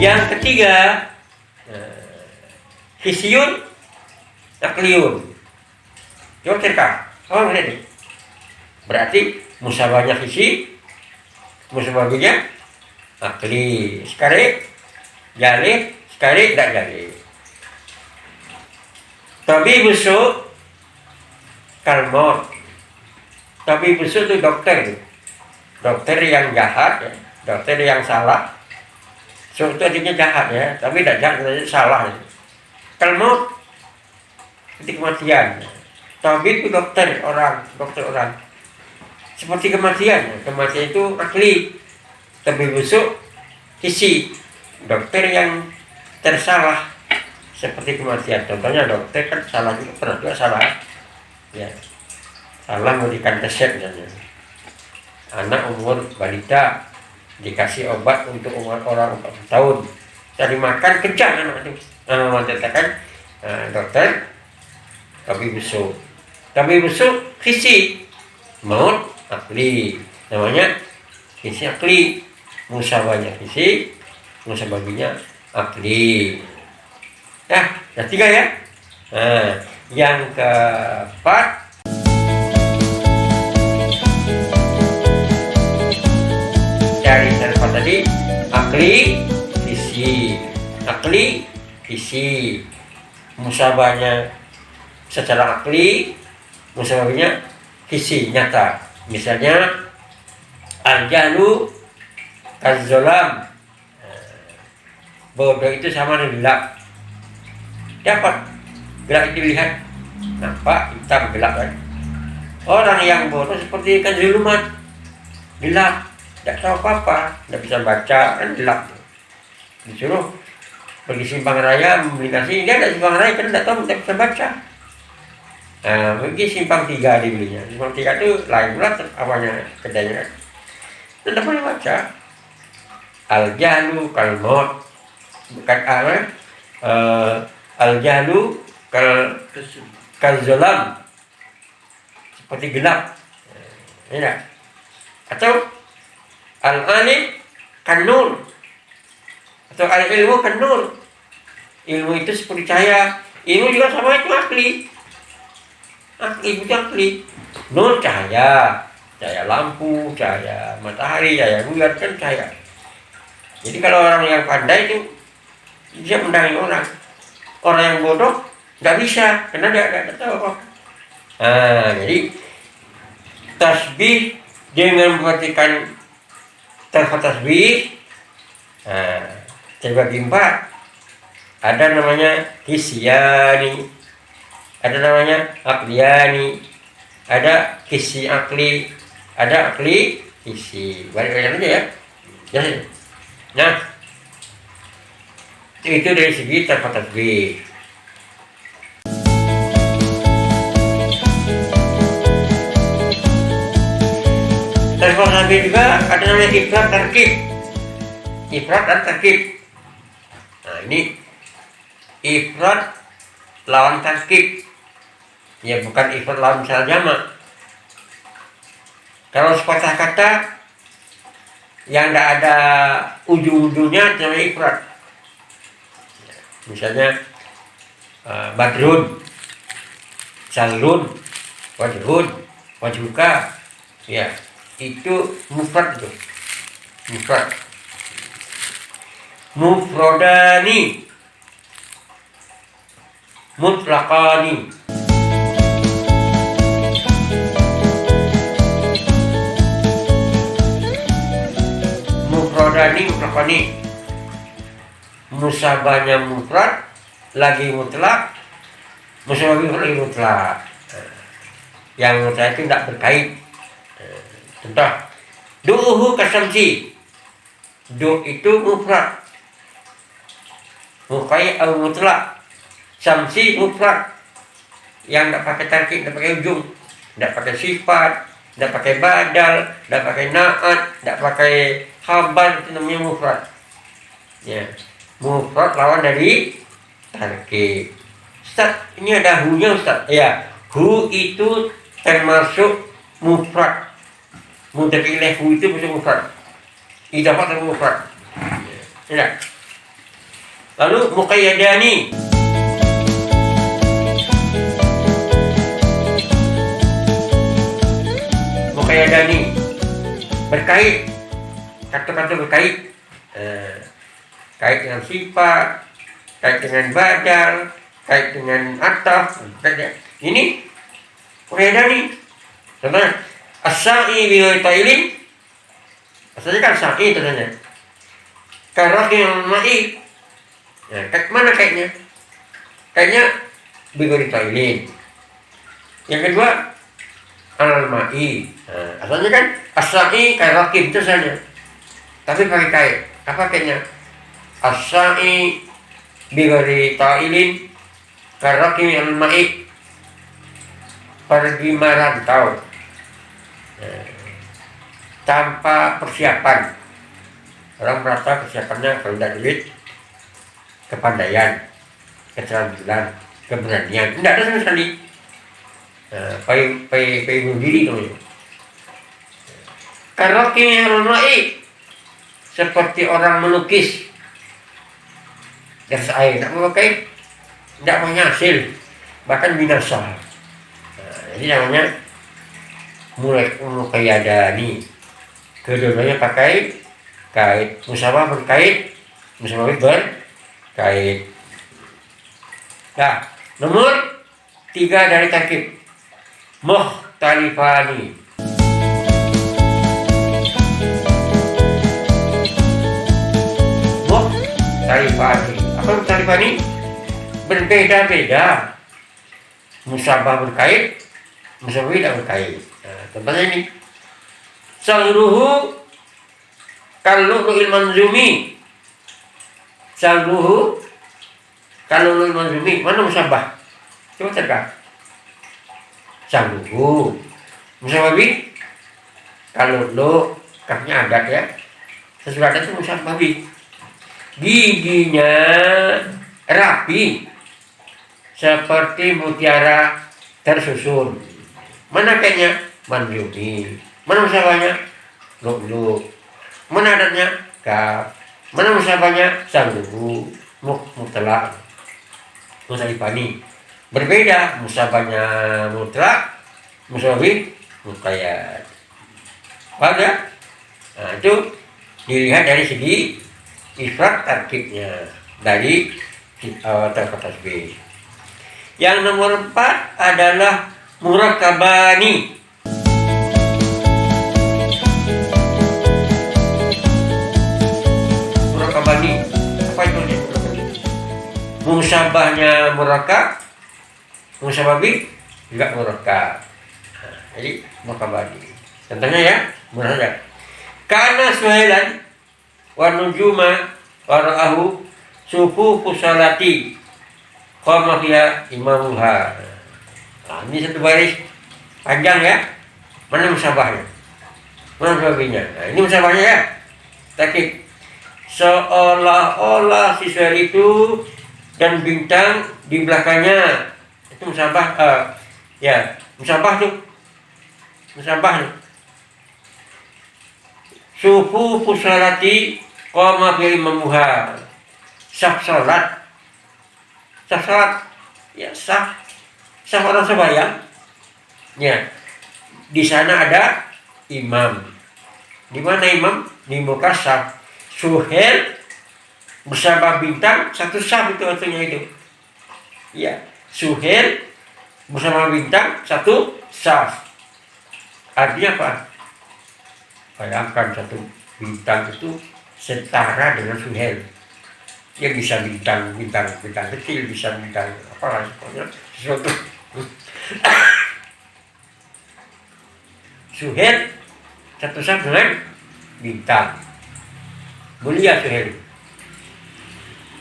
Yang ketiga, hisiun, akliyun. Coba cerita. Oh, ini. Berarti musabahnya hisi, musabahnya akli. Sekali jalib, sekali tidak jalib. Tabi busuk kalmot. Tabi busuk itu dokter. Dokter yang jahat, ya. Dokter yang salah. So itu artinya jahat ya, tapi tidak jahat, salah. Kalmot seperti kematian. Tabib itu dokter orang. Seperti kematian. Kematian itu akli. Tabib busuk hisi. Dokter yang tersalah seperti kematian. Contohnya dokter kan salah juga, pernah juga salah. Ya. Salah memberikan resep misalnya. Anak umur balita dikasih obat untuk umur orang 40 tahun. Cari makan kencang anak itu. Mengatakan dokter tapi busuk. Tapi busuk hisi. Maut akli. Namanya hisi akli. Musabahnya hisi, musabahnya akli. Yang tiga ya. Yang keempat, dari terempat tadi akli hisi, musabahnya secara akli, musabahnya hisi nyata. Misalnya al-jahlu kaz-zolam, bodoh itu sama dengan gelap. Dapat gelap itu dilihat, nampak hitam gelap kan. Orang yang bodoh seperti ikan zulumat, gelap, tidak tahu apa-apa, tidak bisa baca, kan gelap. Disuruh pergi simpang raya membeli nasi, dia ada simpang raya kan tidak tahu, tidak bisa baca. Pergi simpang 3 dibelinya. Simpang 3 itu lain pula apanya kedainya kan. Tidak boleh baca. Al-jahlu kal-maut, bukan al-jahlu kal-zolam, seperti gelap. Ya. Atau al-alim kan-nur, atau al-ilmu kan-nur. Ilmu itu seperti cahaya. Ilmu juga sama, itu akli. Itu akli. Nur cahaya, cahaya lampu, cahaya matahari, cahaya bulan kan cahaya. Jadi kalau orang yang pandai itu bisa mendangi orang. Orang yang bodoh nggak bisa, karena dia nggak tahu apa. Jadi tasbih dengan memperhatikan tasbih terbagi 4. Ada namanya hisyani, ada namanya akliyani, ada hisi akli, ada akli hisi. Balik aja ya. Nah, itu dari segi tasbih. Tasbih juga ada namanya ifrat tarkib. Ifrat dan tarkib. Nah, ini ifrat lawan tarkib. Ya, bukan ifrat lawan misal jamak. Kalau sepatah kata yang tidak ada ujung-ujungnya namanya ifrat. Misalnya badrun, salun, wajhun, wajhuka, ya itu mufrad itu. Mufrodani, mutlaqani. Mufrodani, mutlaqani. Musabahnya mufrad lagi mutlak, musabahnya mufrad lagi mutlak. Yang mutlak itu tidak berkait. Contoh, du'uhu kasamsi. Du itu mufrad, muqayyad atau mutlak. Samsi mufrad, yang tidak pakai tarkib, tidak pakai ujung, tidak pakai sifat, tidak pakai badal, tidak pakai naat, tidak pakai khabar, itu namanya mufrad. Ya, mufrad lawan dari tarkib. Ustaz, ini ada hu-nya Ustaz. Ya, hu itu termasuk mufrad. Mudhaf ilaih hu itu masuk mufrad. Idafah atau mufrad. Ya. Lalu muqayyadani. Muqayyadani berkait, kata-kata berkait, kait dengan sifat, kait dengan badal, kait dengan ataf. Ini muqayyadani. Contohnya as-sa'i bi tailin, asalnya kan sa'i contohnya. Karaki yang ma'i. Nah, mana kaitnya? Kaitnya bi tailin. Yang kedua al-ma'i. Nah, asalnya kan as-sa'i karaki itu saja. Tapi pakai kait. Apa kaitnya? As-sa'i bi tailin karaki al-ma'i. Pergi merantau tanpa persiapan. Orang merasa persiapannya kalau tidak duit, kepandaian, keterampilan, keberanian. Tidak ada sama sekali. Payung bunuh diri namanya. Karena kini al-ma'i seperti orang melukis gas air, tidak memakai, tidak menghasil, bahkan binasa. Jadi namanya muqayyadani. Kedua-duanya pakai kait. Musabah berkait, musabah berkait. Nah, nomor 3 dari tarkib mukhtalifani. Mukhtalifani. Apa mukhtalifani? Berbeda-beda. Musabah berkait, musabah tidak berkait. Nah, contohnya ini salruhu kallu'il manzumi. Salruhu kallu'il manzumi. Mana musabah? Coba cekak. Salruhu. Musabah bi kallu'lu, kafnya adat ya. Sesudah adat itu musabah bi. Giginya rapi seperti mutiara tersusun. Mana kayaknya? Manjumi. Mana musabahnya? Lu'lu. Mana adatnya? Kaf. Mana musabahnya? Salluhu. Mutlak. Mukhtalifani. Berbeda. Musabahnya mutlak, musabih muqayyad. Paham ya? Nah, itu dilihat dari segi ifrad tarkibnya dari tasbih. Yang nomor 4 adalah murakkabani. Murakkabani. Apa itu murakkabani? Musabahnya murakkab, musababi enggak murakkab. Nah, jadi murakkabani. Contohnya ya, murakkab. Kana suhailan wa nujuma wa ra'ahu sufu salati qama fiha imamuha. Nah, ini satu baris panjang ya. Mana musabahnya? Mana musababinya? Nah, ini musabahnya ya. Tapi seolah-olah siswa itu dan bintang di belakangnya. Itu musabah. Ya, musabah tuh. Musabah tuh. Sufu fusalati qama fiha imamuha. Saf salat. Saf salat. Ya, saf orang sembahyang, ya, di sana ada imam. Di mana imam? Di muka saf. Suhel bersama bintang satu saf itu artinya itu. Ya, Suhel bersama bintang satu saf. Artinya apa? Bayangkan satu bintang itu setara dengan Suhel. Dia bisa bintang kecil, bisa bintang apa lah, pokoknya sesuatu. Suhel satu saf dengan bintang. Mulia Suhel.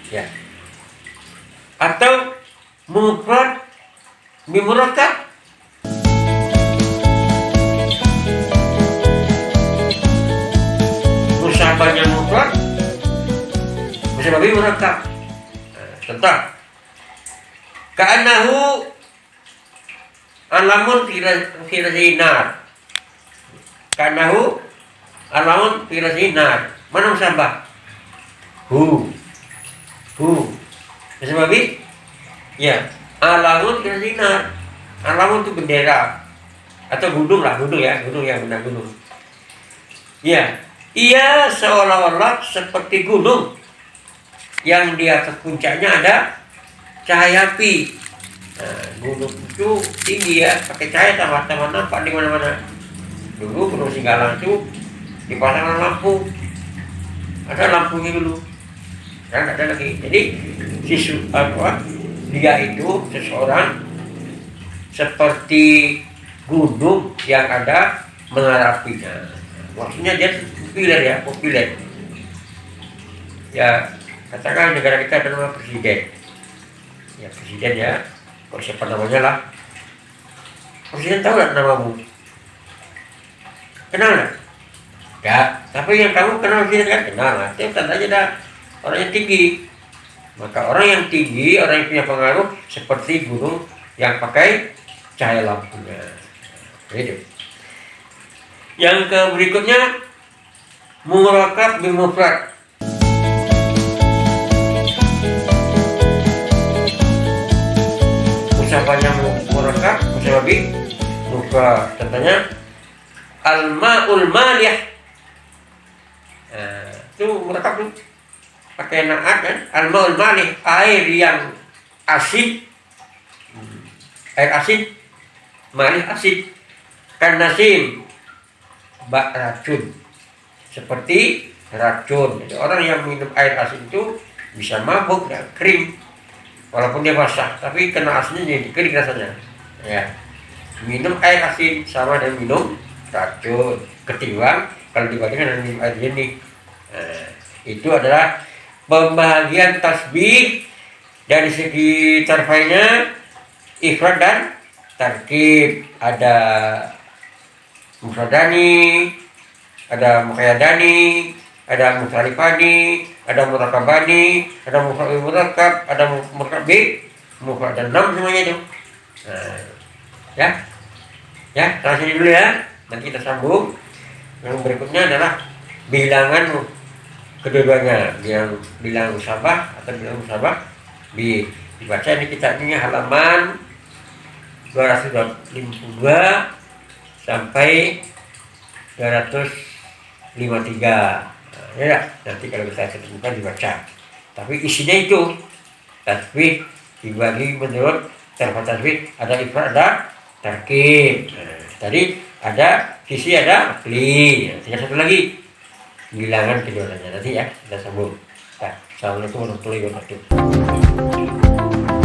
Ya. Atau mufrad bimurakkab. Musabahnya mufrad, musabah bimurakkab. Contoh. Ka'annahu alamun firazinar. Kanahu alamun firazinar. Mana musabah? Hu Sebab ya, alamun itu sinar. Alamun itu bendera atau gunung lah, gunung yang benar gunung. Ya, ia seolah-olah seperti gunung yang di atas puncaknya ada cahaya api. Nah, gunung itu tinggi ya, pakai cahaya sama-sama nampak di mana-mana. Dulu Gunung Singgalang itu dipasang lampu, ada lampunya dulu. Sekarang nggak ada lagi. Jadi dia itu seseorang seperti gunung yang ada menara apinya. Maksudnya dia populer. Ya, katakan negara kita ada nama presiden. Ya presiden ya, kok siapa namanya lah. Presiden tahu nggak namamu? Kenal nggak? Ya, tapi yang kamu kenal presiden kan? Kenal lah. Itu tandanya dah orang yang tinggi. Maka orang yang tinggi, orang yang punya pengaruh seperti gunung yang pakai cahaya lampunya. Itu. Yang berikutnya murakab bil mufrad. Ucapannya murakab, ucapan bil mufrad. Contohnya al-ma'ul malih. Nah, itu murakab tuh pakai naat kan, al-ma'ul malih, air yang asin. Air asin, malih asin. Kan nasim, bak racun, seperti racun. Jadi orang yang minum air asin itu bisa mabuk dan kering, walaupun dia basah, tapi kena asinnya jadi kering rasanya. Ya, minum air asin sama dengan minum racun, ketimbang kalau dibandingkan dengan minum air jernih. Nah, itu adalah pembahagian tasbih dari segi tarfainya, ifrad dan tarkib. Ada mufradani, ada muqayyadani, ada mutarifani, ada murakabani, ada murakab, ada murakab mufrad dan 6 semuanya itu. Nah, ya, tahan sini dulu ya. Nanti kita sambung. Yang berikutnya adalah bilangan kedua-duanya, yang bilang musabah atau bilang musabah. Dibaca ini kitabnya halaman 252 sampai 253. Ya, nanti kalau kita ketemukan dibaca. Tapi isinya itu tasbih dibagi menurut cara tasbih, ada ifrad, ada tarkib. Tadi ada sisi, ada akli. Tinggal satu lagi bilangan keduanya. Nanti ya kita sambung. Assalamualaikum warahmatullahi wabarakatuh.